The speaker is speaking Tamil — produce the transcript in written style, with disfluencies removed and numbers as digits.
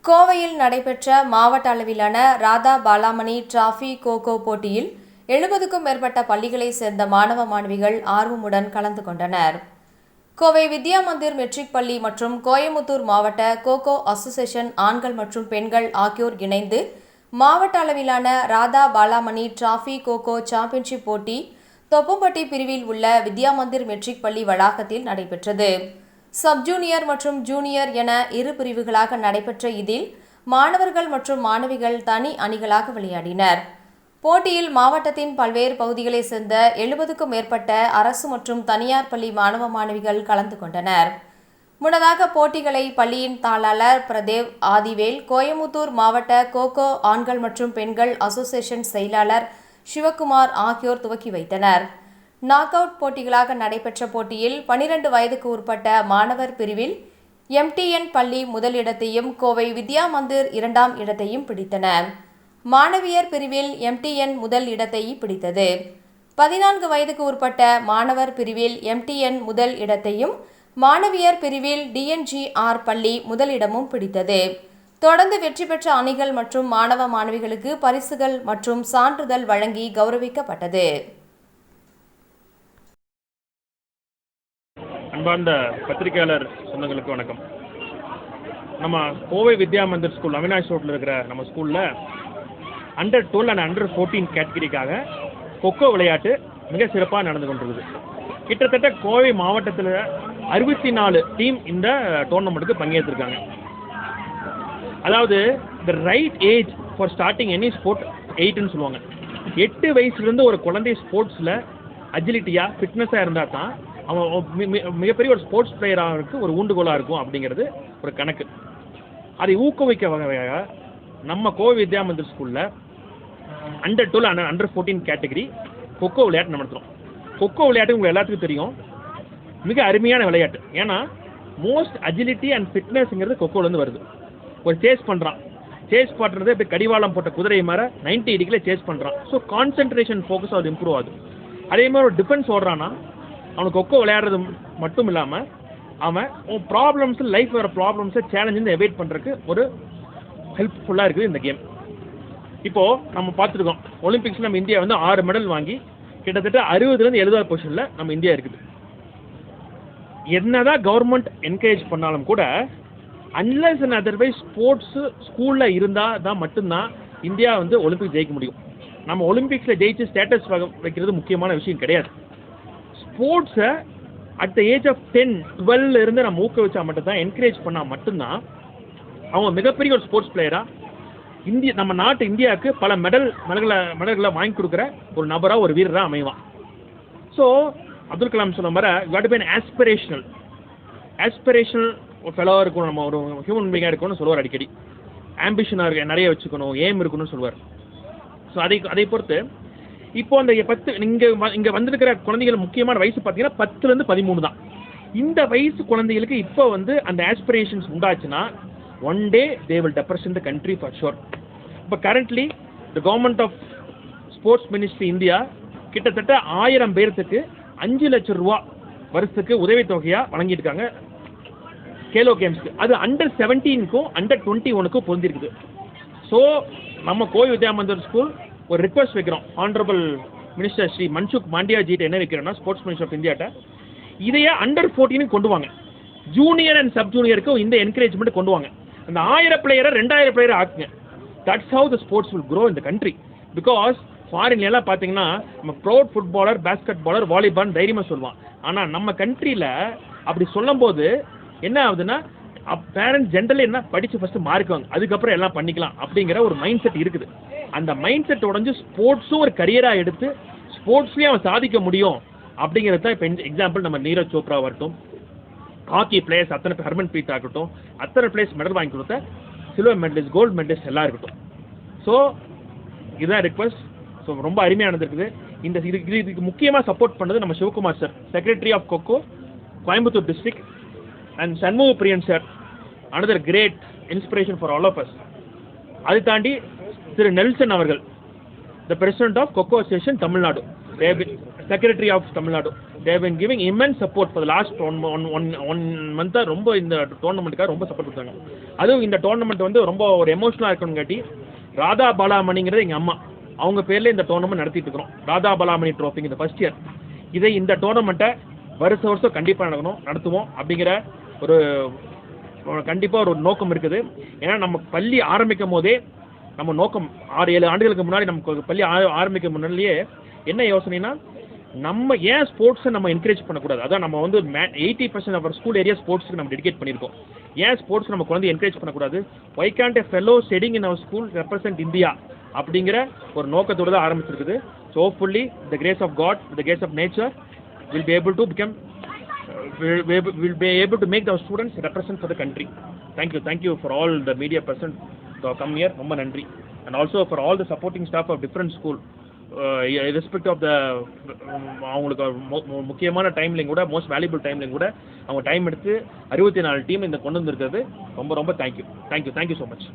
கோவையில் நடைபெற்ற மாவட்ட அளவிலான ராதா பாலாமணி டிராஃபி கோகோ போட்டியில் 70க்கும் மேற்பட்ட பள்ளிகளைச் சேர்ந்த மாணவ மாணவிகள் ஆர்வமுடன் கலந்து கொண்டனர். கோவை வித்யா மந்திர் மெட்ரிக் பள்ளி மற்றும் கோயமுத்தூர் மாவட்ட கோகோ அசோசியேஷன் ஆண்கள் மற்றும் பெண்கள் ஆகியோர் இணைந்து மாவட்ட அளவிலான ராதா பாலாமணி டிராஃபி கோகோ சாம்பியன்ஷிப் போட்டி தொப்பம்பட்டி பிரிவில் உள்ள வித்யா மந்திர் மெட்ரிக் பள்ளி வளாகத்தில் நடைபெற்றது. சப் ஜூனியர் மற்றும் ஜூனியர் என இரு பிரிவுகளாக நடைபெற்ற இதில் மாணவர்கள் மற்றும் மாணவிகள் தனி அணிகளாக விளையாடினர். போட்டியில் மாவட்டத்தின் பல்வேறு பகுதிகளைச் சேர்ந்த 70க்கும் மேற்பட்ட அரசு மற்றும் தனியார் பள்ளி மாணவ மாணவிகள் கலந்து கொண்டனர். முன்னதாக போட்டிகளை பள்ளியின் தாளாளர் பிரதேவ் ஆதிவேல், கோயமுத்தூர் மாவட்ட கோகோ ஆண்கள் மற்றும் பெண்கள் அசோசியேஷன் செயலாளர் சிவக்குமார் ஆகியோர் துவக்கி வைத்தனர். நாக் அவுட் போட்டிகளாக நடைபெற்ற போட்டியில் 12 வயதுக்கு உட்பட்ட மாணவர் பிரிவில் MTN பள்ளி முதலிடத்தையும் கோவை வித்யா மந்திர் 2ஆம் இடத்தையும் பிடித்தன. மாணவியர் பிரிவில் MTN முதல் இடத்தை பிடித்தது. 14 வயதுக்கு உட்பட்ட மாணவர் பிரிவில் MTN முதல் இடத்தையும் மாணவியர் பிரிவில் DNGR பள்ளி முதலிடமும் பிடித்தது. தொடர்ந்து வெற்றி பெற்ற அணிகள் மற்றும் மாணவ மாணவிகளுக்கு பரிசுகள் மற்றும் சான்றிதழ் வழங்கி கௌரவிக்கப்பட்டது. அன்பார்ந்த பத்திரிகையாளர் சொந்தங்களுக்கு வணக்கம். நம்ம கோவை வித்யா மந்திர் ஸ்கூல் அவினாஷ் ரோட்டில் இருக்கிற நம்ம ஸ்கூலில் அண்டர் 12 அண்ட் அண்டர் 14 கேட்டகிரிக்காக கொக்கோ விளையாட்டு மிக சிறப்பாக நடந்து கொண்டிருக்குது. கிட்டத்தட்ட கோவை மாவட்டத்தில் 64 டீம் இந்த டோர்னமெண்ட்டுக்கு பங்கேற்றிருக்காங்க. அதாவது the right age for starting any sport 8ன்னு சொல்லுவாங்க. 8 வயசுலேருந்து ஒரு குழந்தை ஸ்போர்ட்ஸில் அஜிலிட்டியாக ஃபிட்னஸாக இருந்தால் தான் அவன் மிகப்பெரிய ஒரு ஸ்போர்ட்ஸ் பிளேயராக ஒரு ஊண்டுகோலாக இருக்கும் அப்படிங்கிறது ஒரு கணக்கு. அதை ஊக்குவிக்க வகையாக நம்ம கோவை வித்யா மந்திர் ஸ்கூலில் under 12 and under 14 category kho kho விளையாட்டு நடத்துகிறோம். கொக்கோ விளையாட்டு உங்களுக்கு எல்லாத்துக்கும் தெரியும், மிக அருமையான விளையாட்டு. ஏன்னா மோஸ்ட் அஜிலிட்டி அண்ட் ஃபிட்னஸ்ங்கிறது கொக்கோலேருந்து வருது. ஒரு சேஸ் பண்ணுறான், சேஸ் பண்ணுறது இப்போ கடிவாளம் போட்ட குதிரை மாதிரி 90 டிகிரியில் சேஸ் பண்ணுறான். ஸோ கான்சென்ட்ரேஷன் ஃபோக்கஸ் அது இம்ப்ரூவ் ஆகுது. அதே மாதிரி ஒரு டிஃபென்ஸ் ஓடுறான்னா அவனுக்கு கொக்கோ விளையாடுறது மட்டும் இல்லாமல் அவன் ப்ராப்ளம்ஸ் லைஃப் வர ப்ராப்ளம்ஸை சேலஞ்சு எவைட் பண்ணுறதுக்கு ஒரு ஹெல்ப்ஃபுல்லாக இருக்குது இந்த கேம். இப்போது நம்ம பார்த்துருக்கோம், ஒலிம்பிக்ஸில் நம்ம இந்தியா வந்து 6 மெடல் வாங்கி கிட்டத்தட்ட 60லேருந்து 70 பொசிஷனில் நம்ம இந்தியா இருக்குது. என்னதான் கவர்மெண்ட் என்கரேஜ் பண்ணாலும் கூட அன்லெஸ் அண்ட் அதர்வைஸ் ஸ்போர்ட்ஸு ஸ்கூலில் இருந்தால் தான் மட்டும்தான் இந்தியா வந்து ஒலிம்பிக் ஜெயிக்க முடியும். நம்ம ஒலிம்பிக்ஸில் ஜெயிச்சு ஸ்டேட்டஸ் வைக்கிறது முக்கியமான விஷயம் கிடையாது. ஸ்போர்ட்ஸை அட் த ஏஜ் ஆஃப் 10, 12 இருந்து நம்ம ஊக்குவிச்சா மட்டும்தான், என்கரேஜ் பண்ணால் மட்டும்தான் அவங்க மிகப்பெரிய ஒரு ஸ்போர்ட்ஸ் பிளேயராக நம்ம நாட்டு இந்தியாவுக்கு பல மெடல்களை வாங்கி கொடுக்குற ஒரு நபராக ஒரு வீரராக அமைவான். ஸோ அப்துல் கலாம் சொன்ன மாதிரி காட் பி அன் ஆஸ்பிரேஷனல் ஃபெலோவாக இருக்கணும், நம்ம ஒரு ஹியூமன் பீயிங்காக இருக்கணும்னு சொல்லுவார் அடிக்கடி. ஆம்பிஷனாக நிறைய வச்சுக்கணும், ஏம் இருக்கணும்னு சொல்லுவார். ஸோ அதை பொறுத்து இப்போ அந்த 10 இங்கே வந்திருக்கிற குழந்தைகள் முக்கியமான வயசு பார்த்தீங்கன்னா 10லேருந்து 13 தான். இந்த வயசு குழந்தைகளுக்கு இப்போ வந்து அந்த ஆஸ்பிரேஷன்ஸ் உண்டாச்சுன்னா one day they will represent the country for sure. இப்போ currently the government of sports ministry India கிட்டத்தட்ட 1000 பேர்த்துக்கு 5 லட்சம் ரூபா வருஷத்துக்கு உதவித்தொகையாக வழங்கியிருக்காங்க கேலோ கேம்ஸ்க்கு. அது அண்டர் 17க்கும் அண்டர் 21க்கும் பொருந்திருக்குது. ஸோ நம்ம கோவை வித்யா மந்திர் ஸ்கூல் ஒரு ரிக்வஸ்ட் வைக்கிறோம், ஆனரபிள் மினிஸ்டர் ஸ்ரீ மன்சுக் மாண்டியா ஜிட்ட என்ன வைக்கிறோம்னா, ஸ்போர்ட்ஸ் மினிஸ்டர் ஆஃப் இந்தியாட்ட இதையே அண்டர் 14 கொண்டு வாங்க, ஜூனியர் அண்ட் சப் ஜூனியருக்கு இந்த என்கரேஜ்மெண்ட் கொண்டு வாங்க. அந்த 1000 பிளேயரை 2000 பிளேயரை ஆக்குங்க. That's how the sports will grow in the country. Because ஃபாரின்லாம் பார்த்தீங்கன்னா நம்ம proud footballer, basketballer, volleyball தைரியமாக சொல்லுவான். ஆனால் நம்ம கண்ட்ரியில் அப்படி சொல்லும்போது என்ன ஆகுதுன்னா, பேரண்ட்ஸ் ஜென்ரலி என்ன படித்து ஃபஸ்ட்டு மார்க்குவாங்க, அதுக்கப்புறம் எல்லாம் பண்ணிக்கலாம் அப்படிங்கிற ஒரு மைண்ட் செட் இருக்குது. அந்த மைண்ட் செட் உடஞ்சி ஸ்போர்ட்ஸும் ஒரு கரியராக எடுத்து ஸ்போர்ட்ஸ்லேயும் அவன் சாதிக்க முடியும் அப்படிங்கிறது தான் இப்போ எக்ஸாம்பிள் நம்ம நீரஜ் சோப்ரா வரட்டும், ஹாக்கி பிளேயர்ஸ் அத்தனை பேர், ஹர்மன் பிரீத் ஆகட்டும், அத்தனை பிளேயர்ஸ் மெடல் வாங்கி கொடுத்த சில்வர் மெடலிஸ்ட், கோல்டு மெடலிஸ்ட் எல்லாம் இருக்கட்டும். ஸோ இதுதான் ரிக்வஸ்ட். ஸோ ரொம்ப அருமையானது இருக்குது. இதுக்கு முக்கியமாக சப்போர்ட் பண்ணது நம்ம Sivakumar sir, secretary of kho kho Coimbatore district, and Shanmuga Priyan sir, another great inspiration for all of us. அதை தாண்டி திரு நெல்சன் அவர்கள், the president of kho kho association Tamil Nadu, Secretary of Tamil Nadu. They have been giving immense support for the last one month. ரொம்ப இந்த டோர்னமெண்ட்டுக்காக ரொம்ப சப்போர்ட் கொடுத்தாங்க. அதுவும் இந்த டோர்னமெண்ட் வந்து ரொம்ப ஒரு எமோஷனலாக இருக்கணும்னு காட்டி ராதா பாலாமணிங்கிறது எங்கள் அம்மா அவங்க பேரில் இந்த டோர்னமெண்ட் நடத்திட்டு இருக்கிறோம். ராதா பாலாமணி ட்ரோஃபிங் இந்த ஃபர்ஸ்ட் இயர். இந்த டோர்னமெண்ட்டை வருஷம் கண்டிப்பாக நடத்துவோம் அப்படிங்கிற ஒரு கண்டிப்பாக ஒரு நோக்கம் இருக்குது. ஏன்னா நம்ம பள்ளி ஆரம்பிக்கும் போதே நம்ம நோக்கம் 6-7 ஆண்டுகளுக்கு முன்னாடி நமக்கு பள்ளி ஆரம்பிக்கும் முன்னாடியே என்ன யோசனைனா நம்ம ஏன் ஸ்போர்ட்ஸை நம்ம என்கரேஜ் பண்ணக்கூடாது. அதான் நம்ம வந்து 80% ஆஃப் ஸ்கூல் ஏரியா ஸ்போர்ட்ஸுக்கு நம்ம டெடிகேட் பண்ணியிருக்கோம். ஏன் ஸ்போர்ட்ஸ் நம்ம குழந்தை என்கரேஜ் பண்ணக்கூடாது. Why can't a fellow studying in our school represent India அப்படிங்கிற ஒரு நோக்கத்தோடு தான் ஆரம்பிச்சிருக்குது. So hopefully the grace of God, the grace of nature will be able to become will be able to make our students represent for the country. Thank you for all the media present to come here. ரொம்ப நன்றி. And also for all the supporting staff of different school, irrespective of the அவங்களுக்கு முக்கியமான டைம்லையும் கூட மோஸ்ட் வேல்யூபிள் டைம்லையும் கூட அவங்க டைம் எடுத்து 64 டீம் இந்த கொண்டு வந்திருக்கிறது ரொம்ப தேங்க்யூ ஸோ மச்.